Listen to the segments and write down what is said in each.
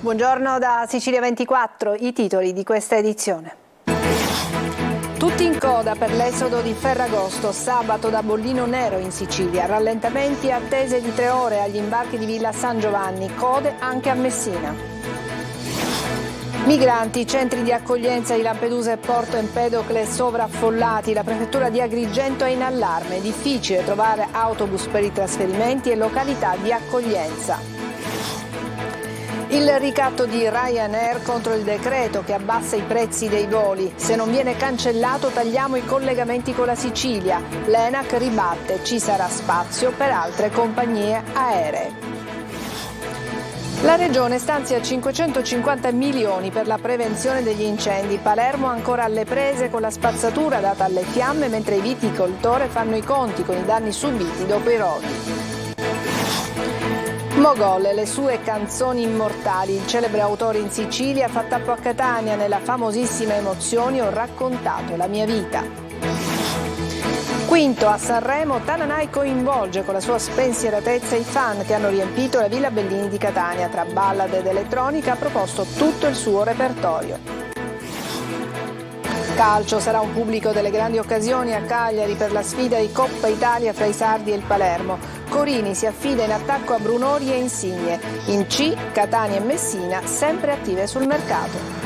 Buongiorno da Sicilia 24, i titoli di questa edizione. Tutti in coda per l'esodo di Ferragosto, sabato da bollino nero in Sicilia, rallentamenti e attese di 3 ore agli imbarchi di Villa San Giovanni, code anche a Messina. Migranti, centri di accoglienza di Lampedusa e Porto Empedocle sovraffollati, la prefettura di Agrigento è in allarme, difficile trovare autobus per i trasferimenti e località di accoglienza. Il ricatto di Ryanair contro il decreto che abbassa i prezzi dei voli. Se non viene cancellato tagliamo i collegamenti con la Sicilia. L'ENAC ribatte, ci sarà spazio per altre compagnie aeree. La Regione stanzia 550 milioni per la prevenzione degli incendi. Palermo ancora alle prese con la spazzatura data alle fiamme, mentre i viticoltori fanno i conti con i danni subiti dopo i roghi. Mogol, le sue canzoni immortali. Il celebre autore in Sicilia fa tappo a Catania. Nella famosissima Emozioni ho raccontato la mia vita. Quinto, a Sanremo, Tananai coinvolge con la sua spensieratezza i fan che hanno riempito la Villa Bellini di Catania. Tra ballad ed elettronica ha proposto tutto il suo repertorio. Calcio, sarà un pubblico delle grandi occasioni a Cagliari per la sfida di Coppa Italia fra i sardi e il Palermo. Corini si affida in attacco a Brunori e Insigne. In C, Catania e Messina sempre attive sul mercato.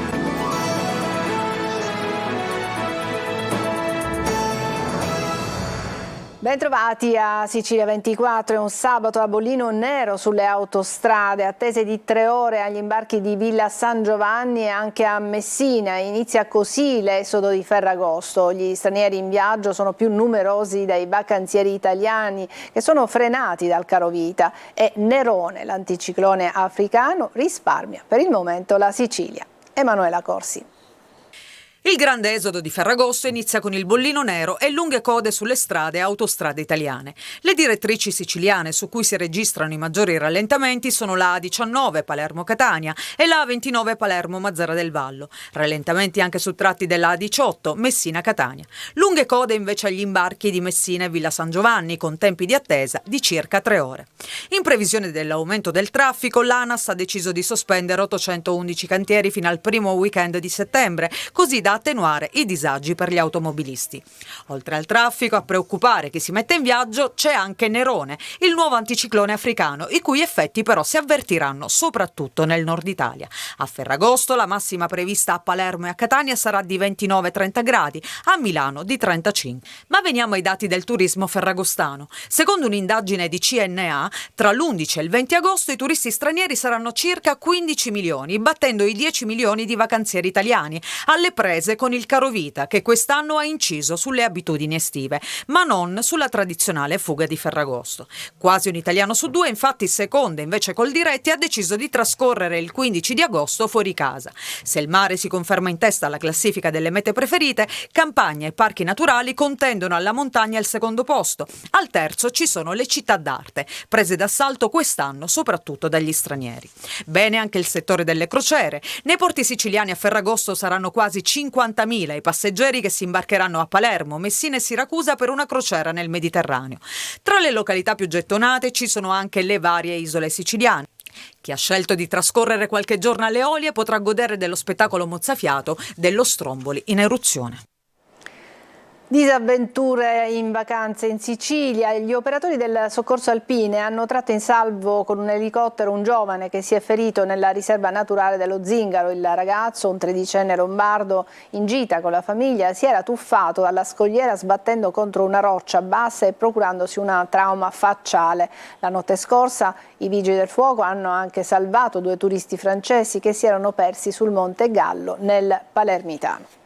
Bentrovati a Sicilia 24, è un sabato a bollino nero sulle autostrade, attese di 3 ore agli imbarchi di Villa San Giovanni e anche a Messina. Inizia così l'esodo di Ferragosto. Gli stranieri in viaggio sono più numerosi dei vacanzieri italiani che sono frenati dal carovita e Nerone, l'anticiclone africano, risparmia per il momento la Sicilia. Emanuela Corsi. Il grande esodo di Ferragosto inizia con il bollino nero e lunghe code sulle strade e autostrade italiane. Le direttrici siciliane su cui si registrano i maggiori rallentamenti sono la A19 Palermo-Catania e la A29 Palermo-Mazzara del Vallo. Rallentamenti anche su tratti della A18 Messina-Catania. Lunghe code invece agli imbarchi di Messina e Villa San Giovanni con tempi di attesa di circa 3 ore. In previsione dell'aumento del traffico, l'ANAS ha deciso di sospendere 811 cantieri fino al primo weekend di settembre, così da attenuare i disagi per gli automobilisti. Oltre al traffico, a preoccupare chi si mette in viaggio c'è anche Nerone, il nuovo anticiclone africano, i cui effetti però si avvertiranno soprattutto nel nord Italia. A Ferragosto la massima prevista a Palermo e a Catania sarà di 29-30 gradi, a Milano di 35. Ma veniamo ai dati del turismo ferragostano. Secondo un'indagine di CNA, tra l'11 e il 20 agosto i turisti stranieri saranno circa 15 milioni, battendo i 10 milioni di vacanzieri italiani, alle prese con il carovita che quest'anno ha inciso sulle abitudini estive, ma non sulla tradizionale fuga di Ferragosto. Quasi un italiano su 2, infatti, seconda invece col diretti, ha deciso di trascorrere il 15 di agosto fuori casa. Se il mare si conferma in testa alla classifica delle mete preferite, campagna e parchi naturali contendono alla montagna il secondo posto. Al terzo ci sono le città d'arte, prese d'assalto quest'anno soprattutto dagli stranieri. Bene anche il settore delle crociere. Nei porti siciliani a Ferragosto saranno quasi 50.000 i passeggeri che si imbarcheranno a Palermo, Messina e Siracusa per una crociera nel Mediterraneo. Tra le località più gettonate ci sono anche le varie isole siciliane. Chi ha scelto di trascorrere qualche giorno alle Eolie potrà godere dello spettacolo mozzafiato dello Stromboli in eruzione. Disavventure in vacanze in Sicilia. Gli operatori del soccorso alpine hanno tratto in salvo con un elicottero un giovane che si è ferito nella riserva naturale dello Zingaro. Il ragazzo, un 13enne lombardo in gita con la famiglia, si era tuffato dalla scogliera sbattendo contro una roccia bassa e procurandosi una trauma facciale. La notte scorsa i vigili del fuoco hanno anche salvato 2 turisti francesi che si erano persi sul Monte Gallo nel Palermitano.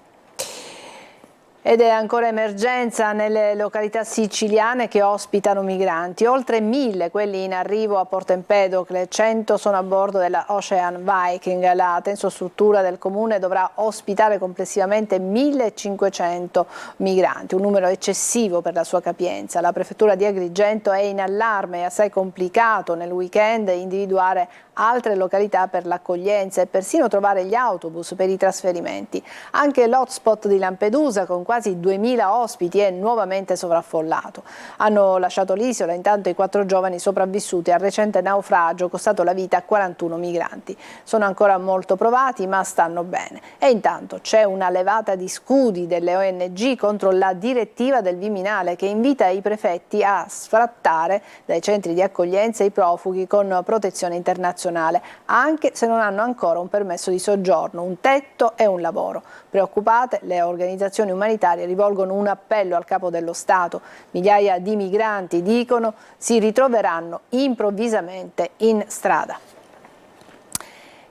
Ed è ancora emergenza nelle località siciliane che ospitano migranti. Oltre 1000 quelli in arrivo a Porto Empedocle, 100 sono a bordo della Ocean Viking. La tensostruttura del comune dovrà ospitare complessivamente 1500 migranti, un numero eccessivo per la sua capienza. La prefettura di Agrigento è in allarme, è assai complicato nel weekend individuare altre località per l'accoglienza e persino trovare gli autobus per i trasferimenti. Anche l'hotspot di Lampedusa, con quasi quasi 2000 ospiti è nuovamente sovraffollato. Hanno lasciato l'isola intanto i 4 giovani sopravvissuti al recente naufragio costato la vita a 41 migranti. Sono ancora molto provati ma stanno bene. E intanto c'è una levata di scudi delle ONG contro la direttiva del Viminale che invita i prefetti a sfrattare dai centri di accoglienza i profughi con protezione internazionale, anche se non hanno ancora un permesso di soggiorno, un tetto e un lavoro. Preoccupate, le organizzazioni umanitarie rivolgono un appello al capo dello Stato. Migliaia di migranti, dicono, si ritroveranno improvvisamente in strada.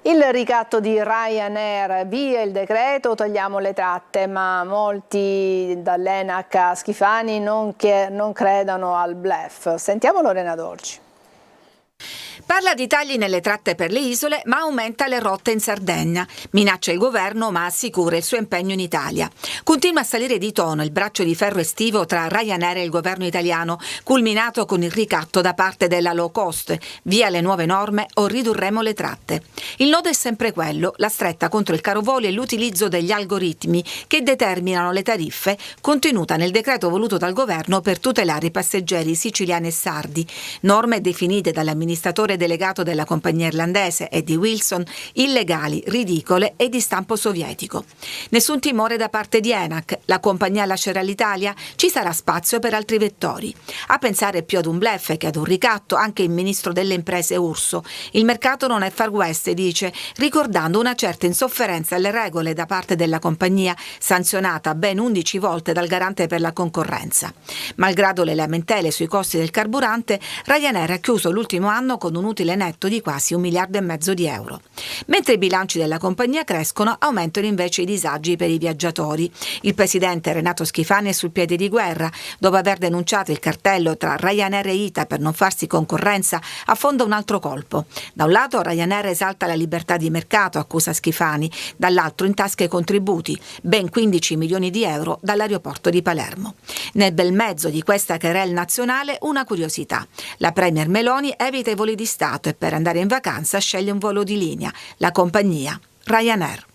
Il ricatto di Ryanair, via il decreto, togliamo le tratte, ma molti dall'ENAC a Schifani non credano al bluff. Sentiamo Lorena Dolci. Parla di tagli nelle tratte per le isole, ma aumenta le rotte in Sardegna. Minaccia il governo, ma assicura il suo impegno in Italia. Continua a salire di tono il braccio di ferro estivo tra Ryanair e il governo italiano, culminato con il ricatto da parte della low cost. Via le nuove norme o ridurremo le tratte. Il nodo è sempre quello, la stretta contro il caro voli e l'utilizzo degli algoritmi che determinano le tariffe, contenuta nel decreto voluto dal governo per tutelare i passeggeri siciliani e sardi. Norme definite dall'amministratore delegato della compagnia irlandese Eddie Wilson, illegali, ridicole e di stampo sovietico. Nessun timore da parte di ENAC, la compagnia lascerà l'Italia, ci sarà spazio per altri vettori. A pensare più ad un bluff che ad un ricatto anche il ministro delle imprese Urso. Il mercato non è Far West, dice, ricordando una certa insofferenza alle regole da parte della compagnia, sanzionata ben 11 volte dal garante per la concorrenza. Malgrado le lamentele sui costi del carburante, Ryanair ha chiuso l'ultimo anno con un utile netto di quasi 1,5 miliardi di euro. Mentre i bilanci della compagnia crescono, aumentano invece i disagi per i viaggiatori. Il presidente Renato Schifani è sul piede di guerra. Dopo aver denunciato il cartello tra Ryanair e ITA per non farsi concorrenza, affonda un altro colpo. Da un lato Ryanair esalta la libertà di mercato, accusa Schifani, dall'altro intasca i contributi, ben 15 milioni di euro dall'aeroporto di Palermo. Nel bel mezzo di questa querela nazionale una curiosità. La premier Meloni evita i voli di Stato e per andare in vacanza sceglie un volo di linea, la compagnia Ryanair.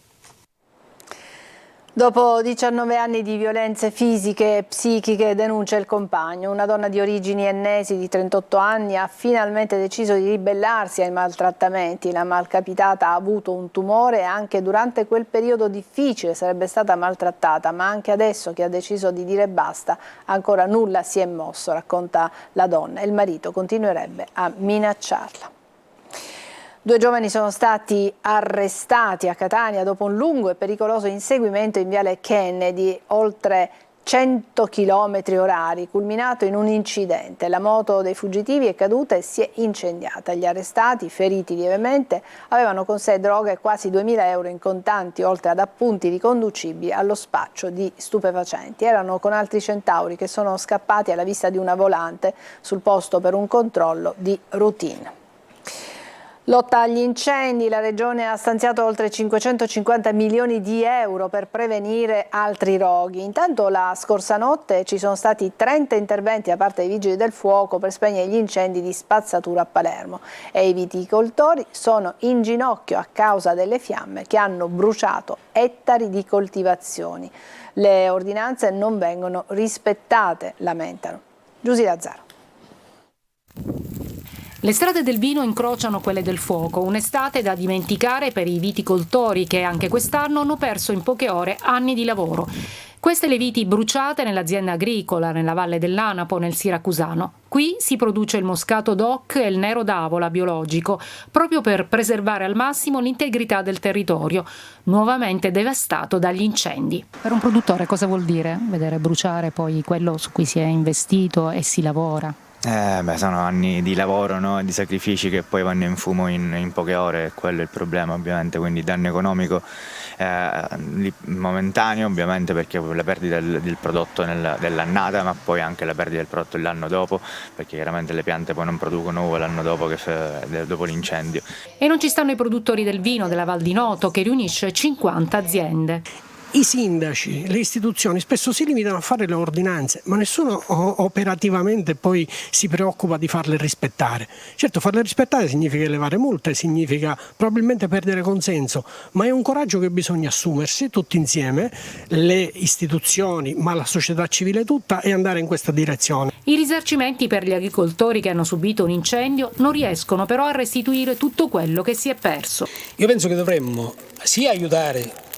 Dopo 19 anni di violenze fisiche e psichiche denuncia il compagno. Una donna di origini ennesi di 38 anni ha finalmente deciso di ribellarsi ai maltrattamenti. La malcapitata ha avuto un tumore e anche durante quel periodo difficile sarebbe stata maltrattata, ma anche adesso che ha deciso di dire basta ancora nulla si è mosso, racconta la donna. Il marito continuerebbe a minacciarla. 2 giovani sono stati arrestati a Catania dopo un lungo e pericoloso inseguimento in viale Kennedy, oltre 100 km/h, culminato in un incidente. La moto dei fuggitivi è caduta e si è incendiata. Gli arrestati, feriti lievemente, avevano con sé droga e quasi 2.000 euro in contanti, oltre ad appunti riconducibili allo spaccio di stupefacenti. Erano con altri centauri che sono scappati alla vista di una volante sul posto per un controllo di routine. Lotta agli incendi, la Regione ha stanziato oltre 550 milioni di euro per prevenire altri roghi. Intanto la scorsa notte ci sono stati 30 interventi da parte dei Vigili del Fuoco per spegnere gli incendi di spazzatura a Palermo e i viticoltori sono in ginocchio a causa delle fiamme che hanno bruciato ettari di coltivazioni. Le ordinanze non vengono rispettate, lamentano. Giusy Lazzaro. Le strade del vino incrociano quelle del fuoco, un'estate da dimenticare per i viticoltori che anche quest'anno hanno perso in poche ore anni di lavoro. Queste le viti bruciate nell'azienda agricola, nella Valle dell'Anapo, nel Siracusano. Qui si produce il Moscato DOC e il Nero d'Avola biologico, proprio per preservare al massimo l'integrità del territorio, nuovamente devastato dagli incendi. Per un produttore cosa vuol dire vedere bruciare poi quello su cui si è investito e si lavora? Sono anni di lavoro, no? Di sacrifici che poi vanno in fumo in poche ore, e quello è il problema ovviamente, quindi danno economico momentaneo ovviamente perché la perdita del prodotto dell'annata, ma poi anche la perdita del prodotto l'anno dopo, perché chiaramente le piante poi non producono uva l'anno dopo, dopo l'incendio. E non ci stanno i produttori del vino della Val di Noto, che riunisce 50 aziende. I sindaci, le istituzioni spesso si limitano a fare le ordinanze, ma nessuno operativamente poi si preoccupa di farle rispettare. Certo, farle rispettare significa elevare multe, significa probabilmente perdere consenso, ma è un coraggio che bisogna assumersi tutti insieme, le istituzioni, ma la società civile tutta, e andare in questa direzione. I risarcimenti per gli agricoltori che hanno subito un incendio non riescono però a restituire tutto quello che si è perso. Io penso che dovremmo sia aiutare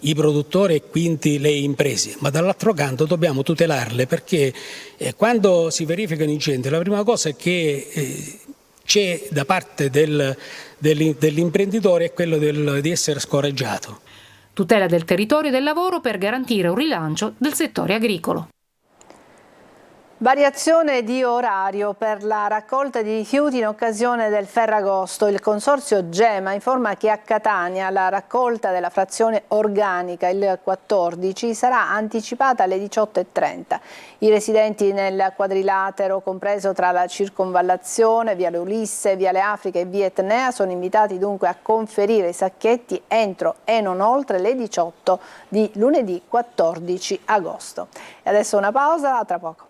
i produttori e quindi le imprese, ma dall'altro canto dobbiamo tutelarle, perché quando si verificano incendi la prima cosa è che c'è da parte dell'imprenditore è quello di essere scoraggiato. Tutela del territorio e del lavoro per garantire un rilancio del settore agricolo. Variazione di orario per la raccolta di rifiuti in occasione del Ferragosto. Il consorzio Gema informa che a Catania la raccolta della frazione organica il 14 sarà anticipata alle 18:30. I residenti nel quadrilatero compreso tra la Circonvallazione, Viale Ulisse, Viale Africa e Via Etnea sono invitati dunque a conferire i sacchetti entro e non oltre le 18 di lunedì 14 agosto. E adesso una pausa, a tra poco.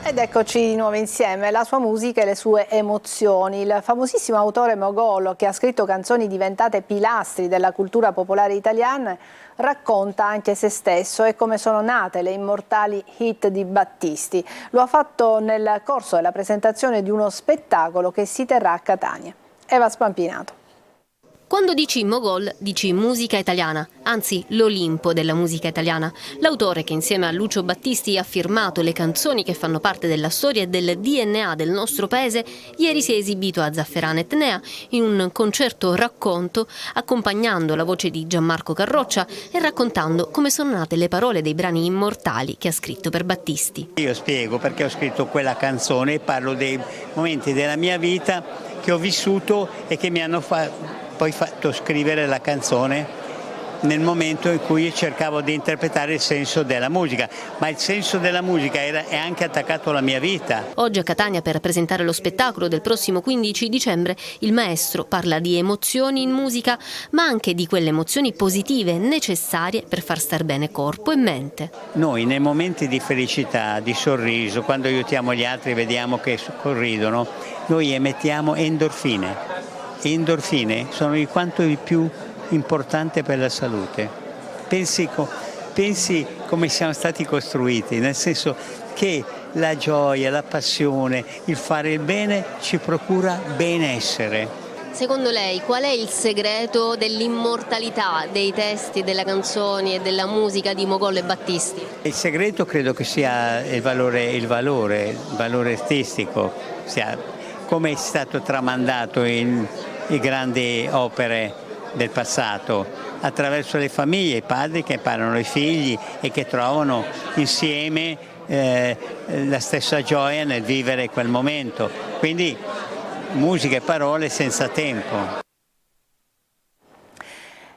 Ed eccoci di nuovo insieme, la sua musica e le sue emozioni. Il famosissimo autore mogol che ha scritto canzoni diventate pilastri della cultura popolare italiana racconta anche se stesso e come sono nate le immortali hit di Battisti. Lo ha fatto nel corso della presentazione di uno spettacolo che si terrà a Catania. Eva Spampinato. Quando dici mogol, dici musica italiana, anzi l'Olimpo della musica italiana. L'autore che insieme a Lucio Battisti ha firmato le canzoni che fanno parte della storia e del DNA del nostro paese, ieri si è esibito a Zafferana Etnea in un concerto racconto, accompagnando la voce di Gianmarco Carroccia e raccontando come sono nate le parole dei brani immortali che ha scritto per Battisti. Io spiego perché ho scritto quella canzone e parlo dei momenti della mia vita che ho vissuto e che mi hanno poi fatto scrivere la canzone nel momento in cui cercavo di interpretare il senso della musica, ma il senso della musica è anche attaccato alla mia vita. Oggi a Catania, per presentare lo spettacolo del prossimo 15 dicembre, il maestro parla di emozioni in musica, ma anche di quelle emozioni positive necessarie per far star bene corpo e mente. Noi nei momenti di felicità, di sorriso, quando aiutiamo gli altri e vediamo che sorridono, noi emettiamo endorfine. Endorfine sono di quanto di più importante per la salute. Pensi come siamo stati costruiti, nel senso che la gioia, la passione, il fare il bene ci procura benessere. Secondo lei qual è il segreto dell'immortalità dei testi, delle canzoni e della musica di Mogol e Battisti? Il segreto credo che sia il valore artistico, sia come è stato tramandato in grandi opere del passato, attraverso le famiglie, i padri che imparano ai figli e che trovano insieme la stessa gioia nel vivere quel momento. Quindi musica e parole senza tempo.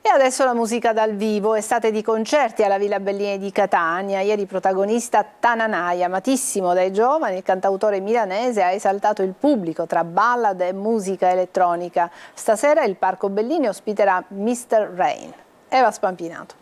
E adesso la musica dal vivo, estate di concerti alla Villa Bellini di Catania. Ieri protagonista Tananai, amatissimo dai giovani, il cantautore milanese ha esaltato il pubblico tra ballad e musica elettronica. Stasera il Parco Bellini ospiterà Mr. Rain. Eva Spampinato.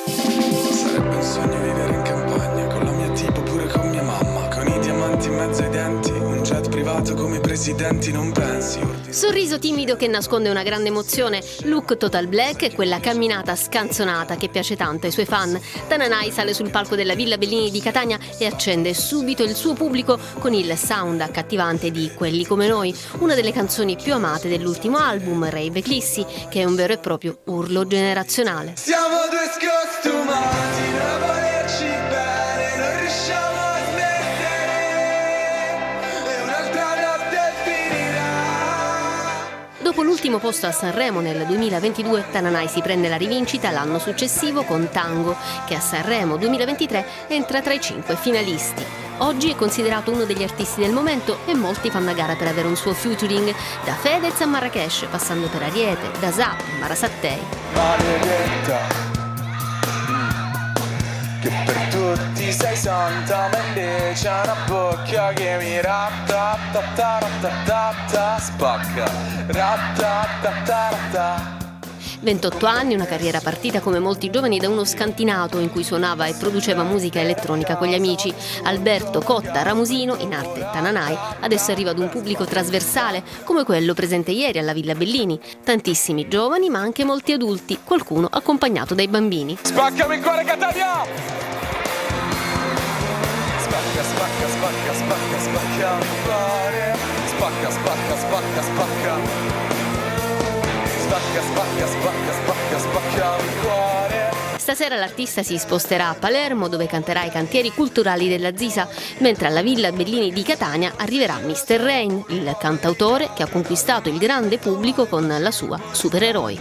Sarebbe un sogno vivere in campagna, con la mia tipo pure con mia mamma, con i diamanti in mezzo ai denti, un jet privato come i presidenti, non pensi. Sorriso timido che nasconde una grande emozione, look total black e quella camminata scanzonata che piace tanto ai suoi fan. Tananai sale sul palco della Villa Bellini di Catania e accende subito il suo pubblico con il sound accattivante di Quelli come noi, una delle canzoni più amate dell'ultimo album, Rave Eclissi, che è un vero e proprio urlo generazionale. Siamo due scostumati, da volerci bene, non riusciamo a smettere, e un'altra notte finirà. Dopo l'ultimo posto a Sanremo nel 2022, Tananai si prende la rivincita l'anno successivo con Tango, che a Sanremo 2023 entra tra i 5 finalisti. Oggi è considerato uno degli artisti del momento e molti fanno a gara per avere un suo featuring, da Fedez a Marrakesh, passando per Ariete, da Zap, Mara Sattei. Maledetta, che per tutti sei santa, ma invece ha una bocca che mi ratta, spacca, ratta. 28 anni, una carriera partita come molti giovani da uno scantinato in cui suonava e produceva musica elettronica con gli amici. Alberto Cotta Ramusino, in arte Tananai, adesso arriva ad un pubblico trasversale come quello presente ieri alla Villa Bellini. Tantissimi giovani ma anche molti adulti, qualcuno accompagnato dai bambini. Spaccami il cuore Catania! Spacca, spacca, spacca, spacca, spacca il cuore. Spacca, spacca, spacca, spacca. Spacca, spacca, spacca, spacca, spacca il cuore. Stasera l'artista si sposterà a Palermo, dove canterà ai cantieri culturali della Zisa, mentre alla Villa Bellini di Catania arriverà Mr. Rain, il cantautore che ha conquistato il grande pubblico con la sua Supereroi.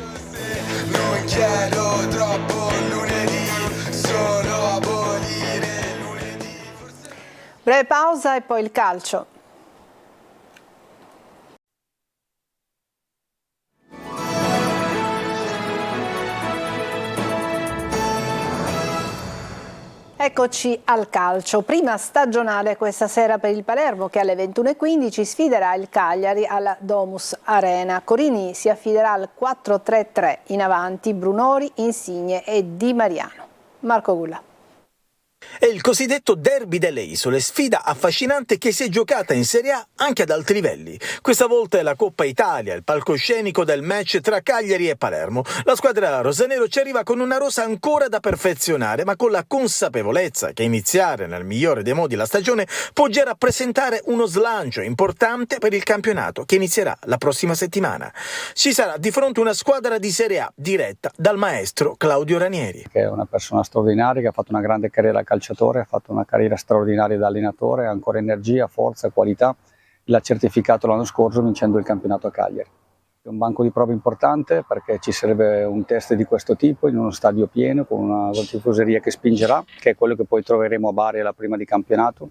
Non chiedo troppo lunedì, solo abolire lunedì. Breve pausa e poi il calcio. Eccoci al calcio, prima stagionale questa sera per il Palermo che alle 21:15 sfiderà il Cagliari alla Domus Arena. Corini si affiderà al 4-3-3 in avanti, Brunori, Insigne e Di Mariano. Marco Gulla. È il cosiddetto derby delle isole, sfida affascinante che si è giocata in Serie A anche ad alti livelli. Questa volta è la Coppa Italia, il palcoscenico del match tra Cagliari e Palermo. La squadra rosanero ci arriva con una rosa ancora da perfezionare, ma con la consapevolezza che iniziare nel migliore dei modi la stagione può già rappresentare uno slancio importante per il campionato che inizierà la prossima settimana. Ci sarà di fronte una squadra di Serie A diretta dal maestro Claudio Ranieri. Che è una persona straordinaria, che ha fatto una grande carriera calciatore, ha fatto una carriera straordinaria da allenatore, ha ancora energia, forza, qualità, l'ha certificato l'anno scorso vincendo il campionato a Cagliari. È un banco di prova importante perché ci serve un test di questo tipo in uno stadio pieno con una tifoseria che spingerà, che è quello che poi troveremo a Bari alla prima di campionato,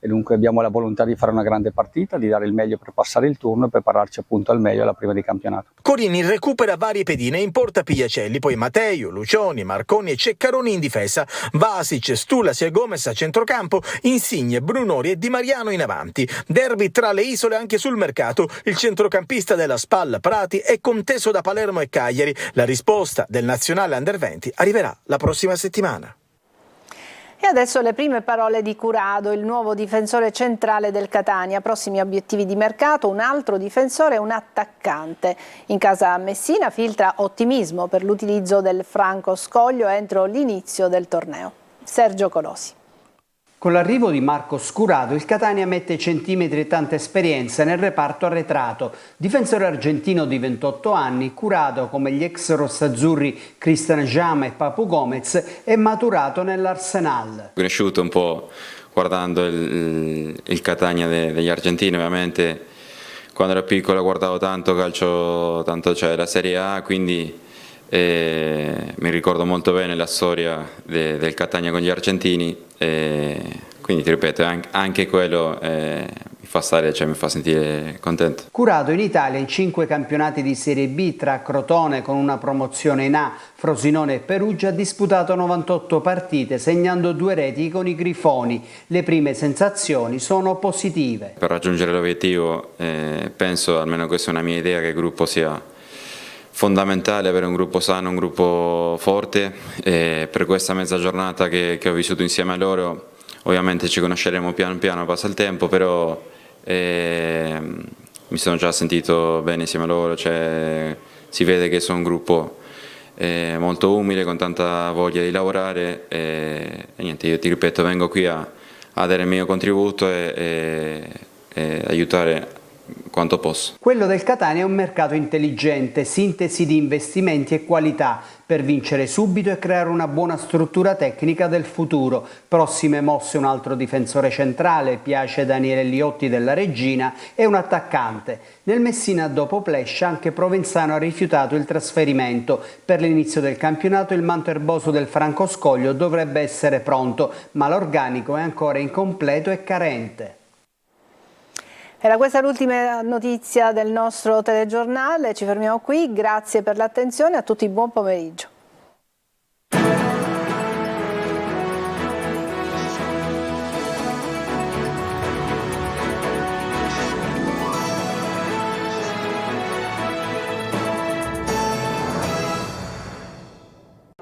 e dunque abbiamo la volontà di fare una grande partita, di dare il meglio per passare il turno e prepararci appunto al meglio alla prima di campionato. Corini recupera varie pedine in porta Pigliacelli, poi Matteo, Lucioni, Marconi e Ceccaroni in difesa, Vasic, Stulas e Gomez a centrocampo, Insigne, Brunori e Di Mariano in avanti. Derby tra le isole anche sul mercato, il centrocampista della Spal Prati è conteso da Palermo e Cagliari. La risposta del nazionale Under 20 arriverà la prossima settimana. E adesso le prime parole di Curado, il nuovo difensore centrale del Catania. Prossimi obiettivi di mercato, un altro difensore e un attaccante. In casa Messina filtra ottimismo per l'utilizzo del Franco Scoglio entro l'inizio del torneo. Sergio Colosi. Con l'arrivo di Marco Scurado il Catania mette centimetri e tanta esperienza nel reparto arretrato. Difensore argentino di 28 anni, Curado, come gli ex rossazzurri Cristian Jama e Papu Gomez, è maturato nell'Arsenal. Cresciuto un po' guardando il Catania degli argentini, ovviamente quando ero piccolo guardavo tanto calcio, tanto cioè la Serie A, quindi mi ricordo molto bene la storia del Catania con gli argentini. Quindi ti ripeto, anche quello mi fa stare, cioè mi fa sentire contento. Curado in Italia in 5 campionati di Serie B tra Crotone con una promozione in A, Frosinone e Perugia, ha disputato 98 partite segnando 2 reti con i Grifoni. Le prime sensazioni sono positive. Per raggiungere l'obiettivo penso, almeno questa è una mia idea, che il gruppo sia fondamentale, avere un gruppo sano, un gruppo forte, e per questa mezza giornata che ho vissuto insieme a loro ovviamente ci conosceremo piano piano, passa il tempo, però mi sono già sentito bene insieme a loro, cioè, si vede che sono un gruppo molto umile, con tanta voglia di lavorare, e niente, io ti ripeto, vengo qui a dare il mio contributo e aiutare quanto posso. Quello del Catania è un mercato intelligente, sintesi di investimenti e qualità per vincere subito e creare una buona struttura tecnica del futuro. Prossime mosse: un altro difensore centrale, piace Daniele Liotti della Regina, e un attaccante. Nel Messina dopo Plescia anche Provenzano ha rifiutato il trasferimento. Per l'inizio del campionato il manto erboso del Franco Scoglio dovrebbe essere pronto, ma l'organico è ancora incompleto e carente. Era questa l'ultima notizia del nostro telegiornale, ci fermiamo qui, grazie per l'attenzione, a tutti buon pomeriggio.